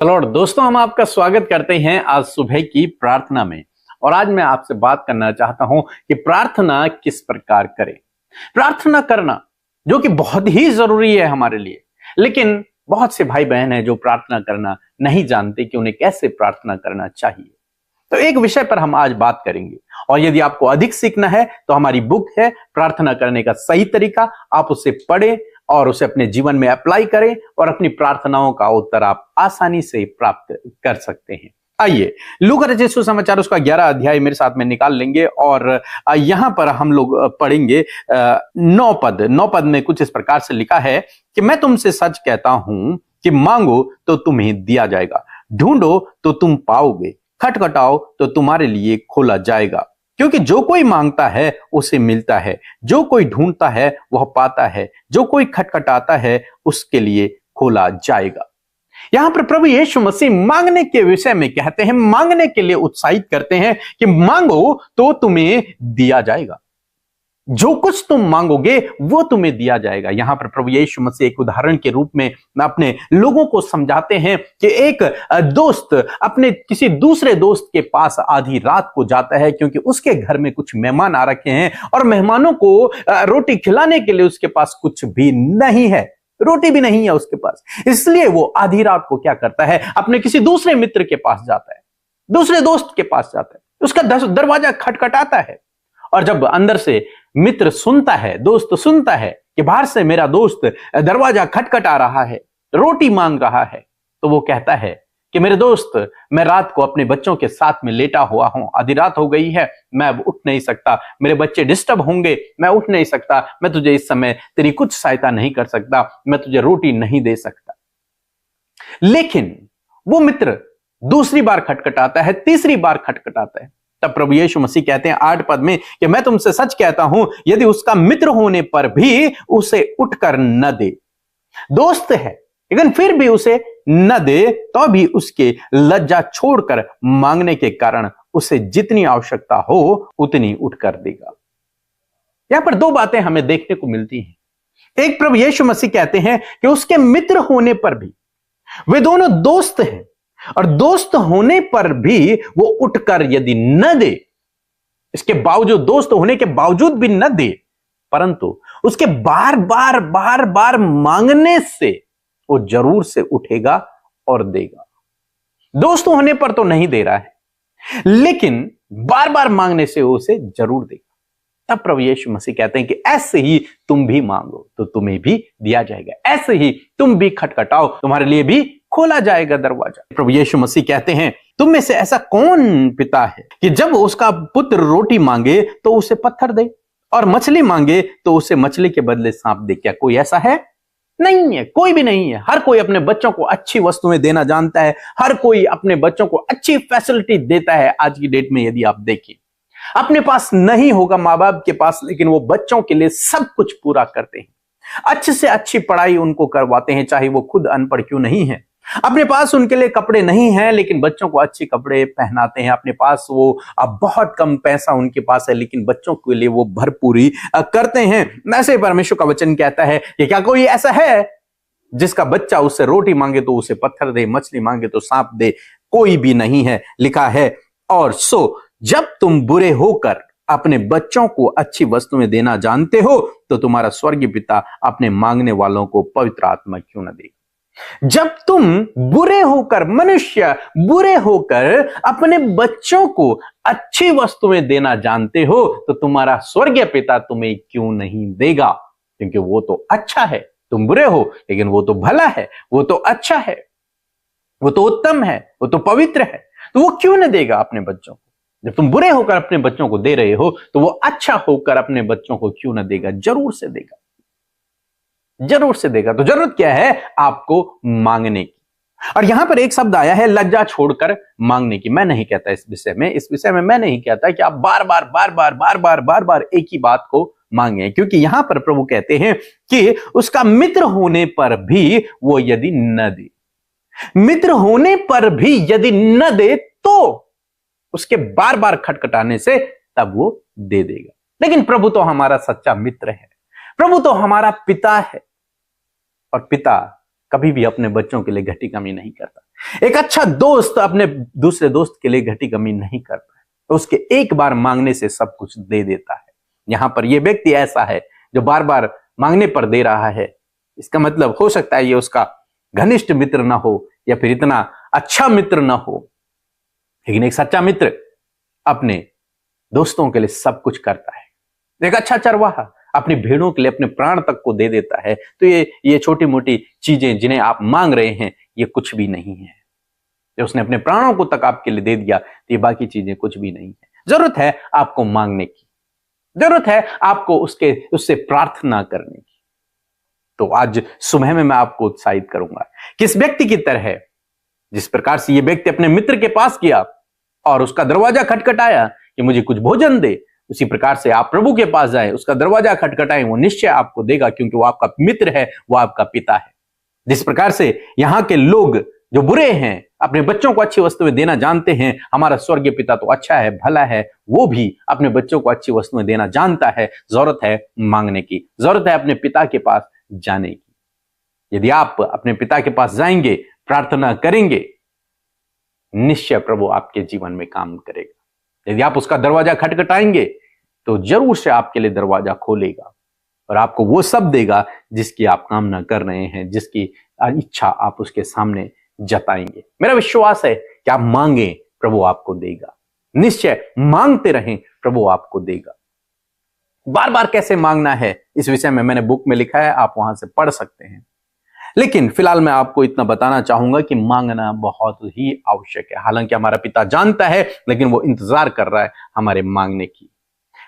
Lord दोस्तों, हम आपका स्वागत करते हैं आज सुबह की प्रार्थना में। और आज मैं आपसे बात करना चाहता हूं कि प्रार्थना किस प्रकार करें। प्रार्थना करना जो कि बहुत ही जरूरी है हमारे लिए, लेकिन बहुत से भाई बहन हैं जो प्रार्थना करना नहीं जानते कि उन्हें कैसे प्रार्थना करना चाहिए। तो एक विषय पर हम आज बात करेंगे, और यदि आपको अधिक सीखना है तो हमारी बुक है प्रार्थना करने का सही तरीका, आप उसे पढ़ें और उसे अपने जीवन में अप्लाई करें और अपनी प्रार्थनाओं का उत्तर आप आसानी से प्राप्त कर सकते हैं। आइए लूका रचित सुसमाचार उसका 11 अध्याय मेरे साथ में निकाल लेंगे, और यहां पर हम लोग पढ़ेंगे 9 पद में कुछ इस प्रकार से लिखा है कि मैं तुमसे सच कहता हूं कि मांगो तो तुम्हें दिया जाएगा, ढूंढो तो तुम पाओगे, खटखटाओ तो तुम्हारे लिए खोला जाएगा। क्योंकि जो कोई मांगता है उसे मिलता है, जो कोई ढूंढता है वह पाता है, जो कोई खटखटाता है उसके लिए खोला जाएगा। यहां पर प्रभु यीशु मसीह मांगने के विषय में कहते हैं, मांगने के लिए उत्साहित करते हैं कि मांगो तो तुम्हें दिया जाएगा, जो कुछ तुम मांगोगे वो तुम्हें दिया जाएगा। यहां पर प्रभु यीशु मसीह एक उदाहरण के रूप में अपने लोगों को समझाते हैं कि एक दोस्त अपने किसी दूसरे दोस्त के पास आधी रात को जाता है, क्योंकि उसके घर में कुछ मेहमान आ रखे हैं और मेहमानों को रोटी खिलाने के लिए उसके पास कुछ भी नहीं है, रोटी भी नहीं है उसके पास। इसलिए वो आधी रात को क्या करता है, अपने किसी दूसरे मित्र के पास जाता है, दूसरे दोस्त के पास जाता है, उसका दरवाजा खटखटाता है। और जब अंदर से मित्र सुनता है, दोस्त सुनता है कि बाहर से मेरा दोस्त दरवाजा खटखटा रहा है, रोटी मांग रहा है, तो वो कहता है कि मेरे दोस्त, मैं रात को अपने बच्चों के साथ में लेटा हुआ हूं, आधी रात हो गई है, मैं अब उठ नहीं सकता, मेरे बच्चे डिस्टर्ब होंगे, मैं उठ नहीं सकता, मैं तुझे इस समय तेरी कुछ सहायता नहीं कर सकता, मैं तुझे रोटी नहीं दे सकता। लेकिन वो मित्र दूसरी बार खटखटाता है, तीसरी बार खटखटाता है। तब प्रभु यीशु मसीह कहते हैं 8 पद में कि मैं तुमसे सच कहता हूं, यदि उसका मित्र होने पर भी उसे उठकर न दे, दोस्त है लेकिन फिर भी उसे न दे, तो भी उसके लज्जा छोड़कर मांगने के कारण उसे जितनी आवश्यकता हो उतनी उठकर देगा। यहां पर 2 बातें हमें देखने को मिलती हैं। एक, प्रभु यीशु मसीह कहते हैं कि उसके मित्र होने पर भी, वे दोनों दोस्त हैं, और दोस्त होने पर भी वो उठकर यदि न दे, इसके बावजूद, दोस्त होने के बावजूद भी न दे, परंतु उसके बार बार मांगने से वो जरूर से उठेगा और देगा। दोस्त होने पर तो नहीं दे रहा है, लेकिन बार बार मांगने से वो उसे जरूर देगा। तब प्रभु यीशु मसीह कहते हैं कि ऐसे ही तुम भी मांगो तो तुम्हें भी दिया जाएगा, ऐसे ही तुम भी खटखटाओ, तुम्हारे लिए भी खोला जाएगा दरवाजा। प्रभु यीशु मसीह कहते हैं, तुम में से ऐसा कौन पिता है कि जब उसका पुत्र रोटी मांगे तो उसे पत्थर दे, और मछली मांगे तो उसे मछली के बदले सांप दे? क्या कोई ऐसा है? नहीं है, कोई भी नहीं है। हर कोई अपने बच्चों को अच्छी वस्तुएं देना जानता है, हर कोई अपने बच्चों को अच्छी फैसिलिटी देता है। आज की डेट में यदि आप देखें, अपने पास नहीं होगा माँ बाप के पास, लेकिन वो बच्चों के लिए सब कुछ पूरा करते हैं, अच्छे से अच्छी पढ़ाई उनको करवाते हैं, चाहे वो खुद अनपढ़ क्यों नहीं है। अपने पास उनके लिए कपड़े नहीं हैं, लेकिन बच्चों को अच्छे कपड़े पहनाते हैं। अपने पास वो अब बहुत कम पैसा उनके पास है, लेकिन बच्चों के लिए वो भरपूरी करते हैं। ऐसे परमेश्वर का वचन कहता है कि क्या कोई ऐसा है जिसका बच्चा उससे रोटी मांगे तो उसे पत्थर दे, मछली मांगे तो सांप दे? कोई भी नहीं है। लिखा है, और सो जब तुम बुरे होकर अपने बच्चों को अच्छी वस्तुएं देना जानते हो, तो तुम्हारा स्वर्गीय पिता अपने मांगने वालों को पवित्र आत्मा क्यों न देगा। जब तुम बुरे होकर, मनुष्य बुरे होकर अपने बच्चों को अच्छी वस्तुएं देना जानते हो, तो तुम्हारा स्वर्गीय पिता तुम्हें क्यों नहीं देगा? क्योंकि वो तो अच्छा है। तुम बुरे हो लेकिन वो तो भला है, वो तो अच्छा है, वो तो उत्तम है, वो तो पवित्र है, तो वो क्यों न देगा अपने बच्चों को? जब तुम बुरे होकर अपने बच्चों को दे रहे हो, तो वो अच्छा होकर अपने बच्चों को क्यों न देगा? जरूर से देगा, जरूर से देगा। तो जरूरत क्या है? आपको मांगने की। और यहां पर एक शब्द आया है, लज्जा छोड़कर मांगने की। मैं नहीं कहता इस विषय में मैं नहीं कहता कि आप बार बार एक ही बात को मांगे, क्योंकि यहां पर प्रभु कहते हैं कि उसका मित्र होने पर भी वो यदि न दे, मित्र होने पर भी यदि न दे, तो उसके बार बार खटखटाने से तब वो दे देगा। लेकिन प्रभु तो हमारा सच्चा मित्र है, प्रभु तो हमारा पिता है, और पिता कभी भी अपने बच्चों के लिए घटी कमी नहीं करता। एक अच्छा दोस्त अपने दूसरे दोस्त के लिए घटी कमी नहीं करता है, तो उसके एक बार मांगने से सब कुछ दे देता है। यहां पर यह व्यक्ति ऐसा है जो बार बार मांगने पर दे रहा है। इसका मतलब हो सकता है ये उसका घनिष्ठ मित्र ना हो या फिर इतना अच्छा मित्र ना हो, लेकिन एक सच्चा मित्र अपने दोस्तों के लिए सब कुछ करता है। एक अच्छा चरवाहा अपनी भेड़ों के लिए अपने प्राण तक को दे देता है। तो ये छोटी मोटी चीजें जिन्हें आप मांग रहे हैं, ये कुछ भी नहीं है। जब उसने अपने प्राणों को तक आपके लिए दे दिया तो ये बाकी चीजें कुछ भी नहीं है। जरूरत है आपको मांगने की, जरूरत है आपको उससे प्रार्थना करने की। तो आज सुबह में मैं आपको उत्साहित करूंगा कि इस व्यक्ति की तरह, जिस प्रकार से ये व्यक्ति अपने मित्र के पास किया और उसका दरवाजा खटखटाया कि मुझे कुछ भोजन दे, उसी प्रकार से आप प्रभु के पास जाएं, उसका दरवाजा खटखटाएं, वो निश्चय आपको देगा, क्योंकि वो आपका मित्र है, वो आपका पिता है। जिस प्रकार से यहां के लोग जो बुरे हैं अपने बच्चों को अच्छी वस्तुएं देना जानते हैं, हमारा स्वर्गीय पिता तो अच्छा है, भला है, वो भी अपने बच्चों को अच्छी वस्तुएं देना जानता है। जरूरत है मांगने की, जरूरत है अपने पिता के पास जाने की। यदि आप अपने पिता के पास जाएंगे, प्रार्थना करेंगे, निश्चय प्रभु आपके जीवन में काम करेगा। यदि आप उसका दरवाजा खटखटाएंगे तो जरूर से आपके लिए दरवाजा खोलेगा और आपको वो सब देगा जिसकी आप कामना कर रहे हैं, जिसकी इच्छा आप उसके सामने जताएंगे। मेरा विश्वास है कि आप मांगे, प्रभु आपको देगा। निश्चय मांगते रहें, प्रभु आपको देगा। बार बार कैसे मांगना है, इस विषय में मैंने बुक में लिखा है, आप वहां से पढ़ सकते हैं। लेकिन फिलहाल मैं आपको इतना बताना चाहूंगा कि मांगना बहुत ही आवश्यक है। हालांकि हमारा पिता जानता है, लेकिन वो इंतजार कर रहा है हमारे मांगने की,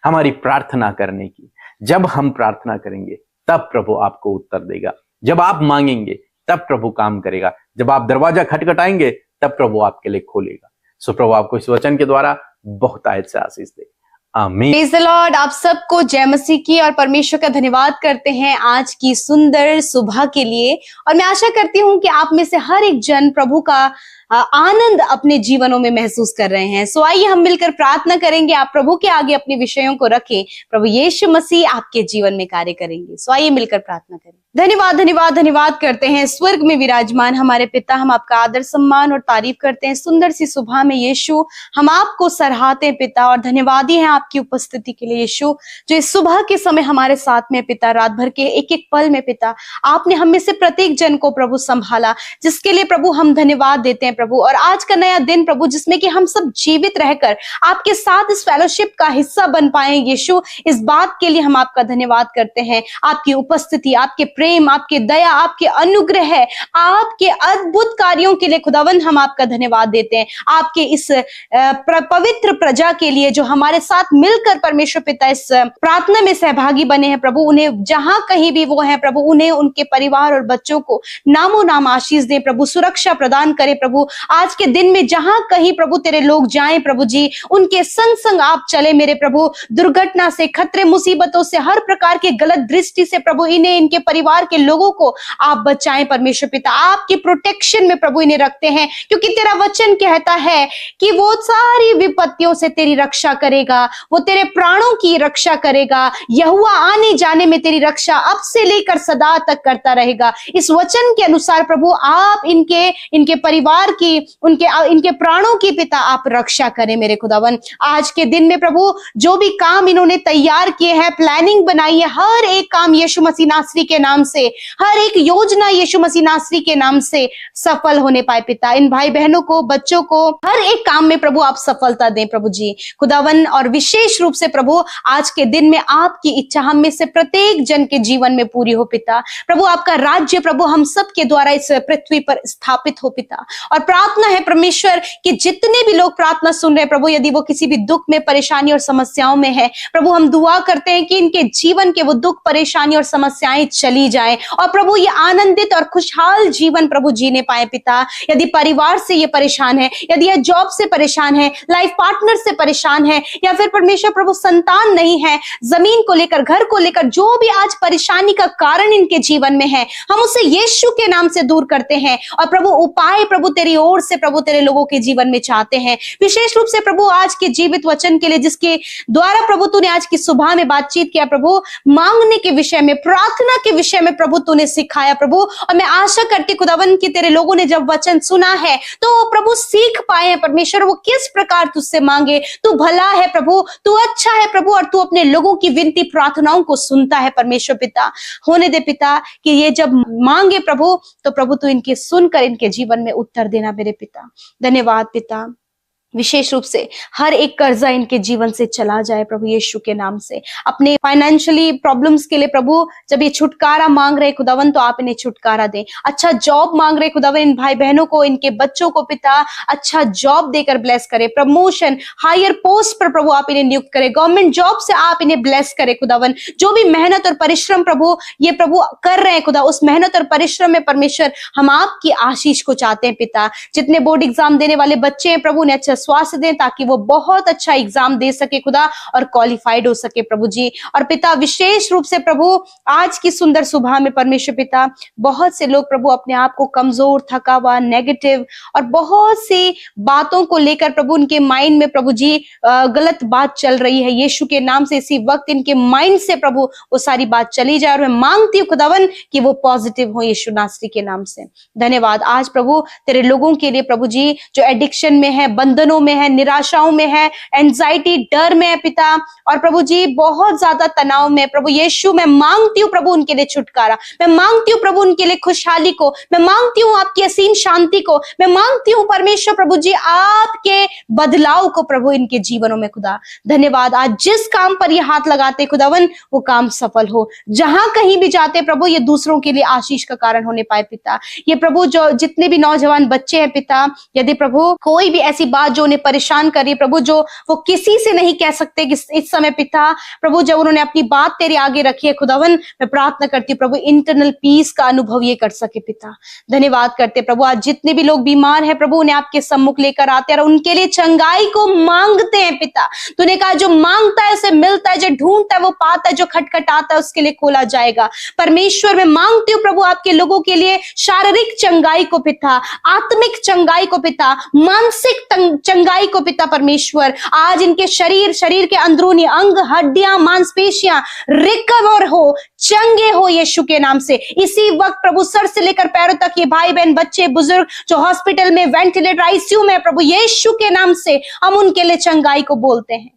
हमारी प्रार्थना करने की। जब हम प्रार्थना करेंगे तब प्रभु आपको उत्तर देगा। जब आप मांगेंगे तब प्रभु काम करेगा। जब आप दरवाजा खटखटाएंगे तब प्रभु आपके लिए खोलेगा। सो प्रभु आपको इस वचन के द्वारा बहुत आयत से आशीष दे। आमीन। Praise the Lord. आप सबको जय मसीह की और परमेश्वर का धन्यवाद करते हैं आज की सुंदर सुबह के लिए। और मैं आशा करती हूं कि आप में से हर एक जन प्रभु का आनंद अपने जीवनों में महसूस कर रहे हैं। सो आइए हम मिलकर प्रार्थना करेंगे। आप प्रभु के आगे अपने विषयों को रखें, प्रभु यीशु मसीह आपके जीवन में कार्य करेंगे। सो आइए मिलकर प्रार्थना करें। धन्यवाद धन्यवाद धन्यवाद करते हैं स्वर्ग में विराजमान हमारे पिता, हम आपका आदर सम्मान और तारीफ करते हैं। सुंदर सी सुबह में यीशु हम आपको सराहते हैं पिता, और धन्यवादी हैं आपकी उपस्थिति के लिए यीशु, जो इस सुबह के समय हमारे साथ में पिता, रात भर के एक एक पल में पिता आपने हम में से प्रत्येक जन को प्रभु संभाला, जिसके लिए प्रभु हम धन्यवाद देते हैं प्रभु। और आज का नया दिन प्रभु, जिसमें कि हम सब जीवित रहकर आपके साथ इस फेलोशिप का हिस्सा बन पाए यीशु, इस बात के लिए हम आपका धन्यवाद करते हैं। आपकी उपस्थिति, आपके प्रेम, आपके दया, आपके अनुग्रह, आपके अद्भुत कार्यों के लिए खुदावन हम आपका धन्यवाद देते हैं। आपके इस पवित्र प्रजा के लिए जो हमारे साथ मिलकर परमेश्वर पिता इस प्रार्थना में सहभागी बने हैं प्रभु, उन्हें जहां कहीं भी वो हैं प्रभु, उन्हें, उनके परिवार और बच्चों को नामो नाम आशीष दे प्रभु, सुरक्षा प्रदान करे प्रभु। आज के दिन में जहां कहीं प्रभु तेरे लोग जाएं प्रभु जी, उनके संग संग आप चले मेरे प्रभु। दुर्घटना से, खतरे, मुसीबतों से, हर प्रकार के गलत दृष्टि से प्रभु इन्हें, इनके परिवार के लोगों को आप बचाएं परमेश्वर पिता। आपकी प्रोटेक्शन में प्रभु इन्हें रखते हैं, क्योंकि तेरा वचन कहता है कि वो सारी विपत्तियों से तेरी रक्षा करेगा, वो तेरे प्राणों की रक्षा करेगा। यहोवा आने जाने में तेरी रक्षा अब से लेकर सदा तक करता रहेगा। इस वचन के अनुसार प्रभु आप इनके परिवार की, इनके प्राणों की पिता आप रक्षा करें मेरे खुदावन। आज के दिन में प्रभु जो भी काम इन्होंने तैयार किए हैं, प्लानिंग बनाई है, हर एक काम यीशु मसीह नासरी के नाम से, हर एक योजना यीशु मसीह नासरी के नाम से सफल होने पाए पिता। इन भाई बहनों को, बच्चों को, हर एक काम में प्रभु आप सफलता दें प्रभु जी खुदावन। और विशेष रूप से प्रभु आज के दिन में आपकी इच्छा हम में से प्रत्येक जन के जीवन में पूरी हो पिता। प्रभु आपका राज्य प्रभु हम सब के द्वारा इस पृथ्वी पर स्थापित हो पिता। और प्रार्थना है परमेश्वर कि जितने भी लोग प्रार्थना सुन रहे हैं प्रभु, यदि वो किसी भी दुख में, परेशानी और समस्याओं में है प्रभु, हम दुआ करते हैं कि इनके जीवन के वो दुख, परेशानी और समस्याएं चली जाएं और प्रभु ये आनंदित और खुशहाल जीवन प्रभु जीने पाए पिता। यदि परिवार से ये परेशान है, यदि ये जॉब से परेशान है, लाइफ पार्टनर से परेशान है, या फिर परमेश्वर प्रभु संतान नहीं है, जमीन को लेकर, घर को लेकर जो भी आज परेशानी का कारण इनके जीवन में है, हम उसे यीशु के नाम से दूर करते हैं। और प्रभु उपाय प्रभु तेरी ओर से प्रभु तेरे लोगों के जीवन में चाहते हैं। विशेष रूप से प्रभु आज के जीवित वचन के लिए, जिसके द्वारा प्रभु तूने आज की सुबह में बातचीत किया प्रभु, मांगने के विषय में, प्रार्थना के विषय विषय में प्रभु तूने सिखाया प्रभु। और मैं आशा करती खुदावन कि तेरे लोगों ने जब वचन सुना है तो प्रभु सीख पाए हैं परमेश्वर वो किस प्रकार तुझसे मांगे। तू भला है प्रभु, तू अच्छा है प्रभु, और तू अपने लोगों की विनती प्रार्थनाओं को सुनता है परमेश्वर पिता। होने दे पिता कि ये जब मांगे प्रभु तो प्रभु तू इनके सुनकर इनके जीवन में उत्तर देना मेरे पिता। धन्यवाद पिता, विशेष रूप से हर एक कर्जा इनके जीवन से चला जाए प्रभु यीशु के नाम से। अपने फाइनेंशियली प्रॉब्लम्स के लिए प्रभु जब ये छुटकारा मांग रहे खुदावन तो आप इन्हें छुटकारा दें। अच्छा जॉब मांग रहे खुदावन इन भाई बहनों को, इनके बच्चों को पिता अच्छा जॉब देकर ब्लेस करे, प्रमोशन हायर पोस्ट पर प्रभु आप इन्हें नियुक्त करें, गवर्नमेंट जॉब से आप इन्हें ब्लेस करें खुदावन। जो भी मेहनत और परिश्रम प्रभु ये प्रभु कर रहे हैं खुदा, उस मेहनत और परिश्रम में परमेश्वर हम आपकी आशीष को चाहते हैं पिता। जितने बोर्ड एग्जाम देने वाले बच्चे हैं प्रभु उन्हें अच्छा स्वास्थ्य दें ताकि वो बहुत अच्छा एग्जाम दे सके खुदा और क्वालिफाइड हो सके प्रभु जी। और पिता विशेष रूप से प्रभु आज की सुंदर सुबह में परमेश्वर पिता बहुत से लोग प्रभु अपने आप को कमजोर, थका हुआ, नेगेटिव और बहुत सी बातों को लेकर प्रभु उनके माइंड में प्रभु जी गलत बात चल रही है। यीशु के नाम से इसी वक्त इनके माइंड से प्रभु वो सारी बात चली जाए और मैं मांगती हूँ खुदावन कि वो पॉजिटिव हो यीशु नासरी के नाम से। धन्यवाद आज प्रभु तेरे लोगों के लिए प्रभु जी जो एडिक्शन में है, बंधनों में है, निराशाओं में है, एंजाइटी डर में है पिता, और प्रभु जी बहुत ज्यादा तनाव में प्रभु यीशु मैं मांगती हूँ प्रभु उनके लिए छुटकारा। मैं मांगती हूँ प्रभु उनके लिए खुशहाली को, मैं मांगती हूँ आपकी असीम शांति को, मैं मांगती हूँ परमेश्वर प्रभु जी आपके बदलाव को प्रभु इनके जीवनों में खुदा। धन्यवाद आज जिस काम पर ये हाथ लगाते खुदावन वो काम सफल हो, जहां कहीं भी जाते प्रभु ये दूसरों के लिए आशीष का कारण होने पाए पिता। ये प्रभु जो जितने भी नौजवान बच्चे हैं पिता, यदि प्रभु कोई भी ऐसी बात जो उन्हें परेशान कर रही है प्रभु, जो वो किसी से नहीं कह सकते कि इस समय पिता प्रभु जब उन्होंने अपनी बात तेरे आगे रखी है खुदावन, मैं प्रार्थना करती हूँ प्रभु इंटरनल पीस का अनुभव ये कर सके पिता। धन्यवाद करते प्रभु आज जितने भी लोग बीमार हैं प्रभु उन्हें आपके सम्मुख लेकर आते हैं और उनके लिए चंगाई को मांगते हैं पिता। तूने कहा जो मांगता है उसे मिलता है, जो ढूंढता है वो पाता है, जो खटखटाता है उसके लिए खोला जाएगा। परमेश्वर मैं मांगती हूँ प्रभु आपके लोगों के लिए शारीरिक चंगाई को पिता, आत्मिक चंगाई को पिता, मानसिक चंगाई को पिता परमेश्वर। आज इनके शरीर के अंदरूनी अंग, हड्डियां, मांसपेशियां रिकवर हो, चंगे हो यीशु के नाम से। इसी वक्त प्रभु सर से लेकर पैरों तक ये भाई बहन, बच्चे, बुजुर्ग जो हॉस्पिटल में, वेंटिलेटर, आईसीयू में प्रभु यीशु के नाम से हम उनके लिए चंगाई को बोलते हैं।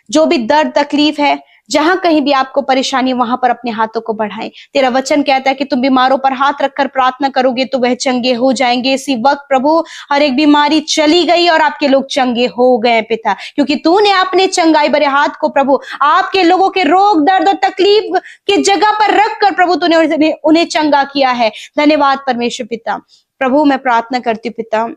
जो भी दर्द तकलीफ है, जहां कहीं भी आपको परेशानी वहां पर अपने हाथों को बढ़ाएं। तेरा वचन कहता है कि तुम बीमारों पर हाथ रखकर प्रार्थना करोगे तो वह चंगे हो जाएंगे। इसी वक्त प्रभु हर एक बीमारी चली गई और आपके लोग चंगे हो गए पिता, क्योंकि तूने अपने चंगाई भरे हाथ को प्रभु आपके लोगों के रोग, दर्द और तकलीफ की जगह पर रखकर प्रभु तूने उन्हें चंगा किया है। धन्यवाद परमेश्वर पिता। प्रभु मैं प्रार्थना करती हूँ पिता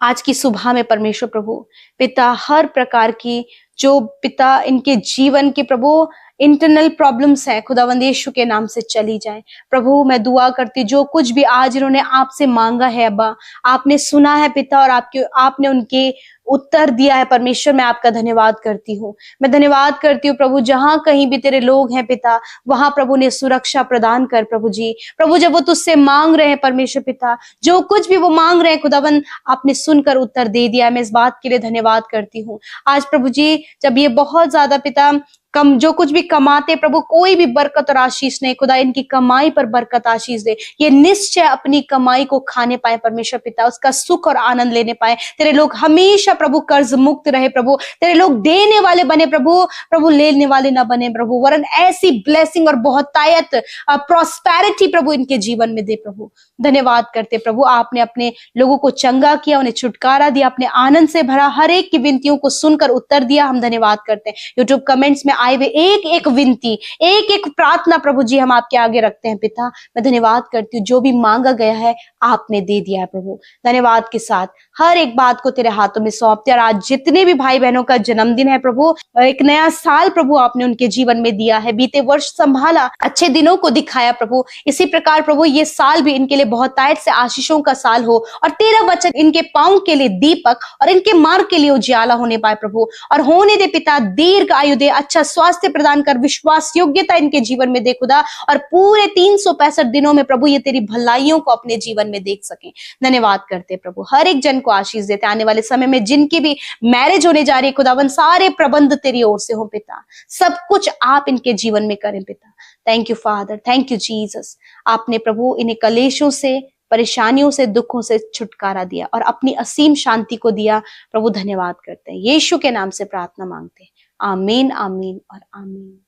आज की सुबह में परमेश्वर प्रभु पिता हर प्रकार की जो पिता इनके जीवन के प्रभु इंटरनल प्रॉब्लम्स है खुदावंद यीशु के नाम से चली जाए। प्रभु मैं दुआ करती जो कुछ भी आज इन्होंने आपसे मांगा है अब्बा, आपने सुना है पिता और आपने उनके उत्तर दिया है परमेश्वर। मैं आपका धन्यवाद करती हूँ। मैं धन्यवाद करती हूँ प्रभु जहां कहीं भी तेरे लोग हैं पिता वहां प्रभु ने सुरक्षा प्रदान कर प्रभु जी। प्रभु जब वो तुझसे मांग रहे हैं परमेश्वर पिता, जो कुछ भी वो मांग रहे हैं खुदावंद आपने सुनकर उत्तर दे दिया। मैं इस बात के लिए धन्यवाद करती हूँ। आज प्रभु जी जब ये बहुत ज्यादा पिता कम जो कुछ भी कमाते प्रभु कोई भी बरकत और आशीष नहीं, खुदा इनकी कमाई पर बरकत आशीष दे। ये निश्चय अपनी कमाई को खाने पाए परमेश्वर पिता, उसका सुख और आनंद लेने पाए। तेरे लोग हमेशा प्रभु कर्ज मुक्त रहे प्रभु, तेरे लोग देने वाले बने प्रभु लेने वाले ना बने प्रभु, वरन ऐसी ब्लेसिंग और बहुतायत प्रॉस्पेरिटी प्रभु इनके जीवन में दे प्रभु। धन्यवाद करते प्रभु आपने अपने लोगों को चंगा किया, उन्हें छुटकारा दिया, अपने आनंद से भरा हर एक की विनतियों को सुनकर उत्तर दिया। हम धन्यवाद करते हैं। यूट्यूब कमेंट्स में आए हुए एक एक विनती, एक एक प्रार्थना प्रभु जी हम आपके आगे रखते हैं पिता। मैं धन्यवाद करती हूँ जो भी मांगा गया है आपने दे दिया है प्रभु। धन्यवाद के साथ हर एक बात को तेरे हाथों में सौंपते और आज जितने भी भाई बहनों का जन्मदिन है प्रभु, एक नया साल प्रभु आपने उनके जीवन में दिया है, बीते वर्ष संभाला, अच्छे दिनों को दिखाया प्रभु। इसी प्रकार प्रभु ये साल भी इनके लिए बहुतायत से आशीषों का साल हो और तेरा वचन इनके पांव के लिए दीपक और इनके मार्ग के लिए उजियाला होने पाए प्रभु। और होने दे पिता दीर्घ आयु दे, अच्छा स्वास्थ्य प्रदान कर, विश्वास योग्यता इनके जीवन में दे खुदा, और पूरे 365 दिनों में प्रभु ये तेरी भलाइयों को अपने जीवन में देख सके। धन्यवाद करते प्रभु, हर एक जन को आशीष देते। आने वाले समय में जिनकी भी मैरिज होने जा रही है खुदावन, सारे प्रबंध तेरी ओर से हो पिता, सब कुछ आप इनके जीवन में करें पिता। Thank you father, thank you Jesus. आपने प्रभु इन्हें कलेशों से, परेशानियों से, दुखों से छुटकारा दिया और अपनी असीम शांति को दिया। प्रभु धन्यवाद करते हैं, यीशु के नाम से प्रार्थना मांगते हैं, आमीन आमीन और आमीन।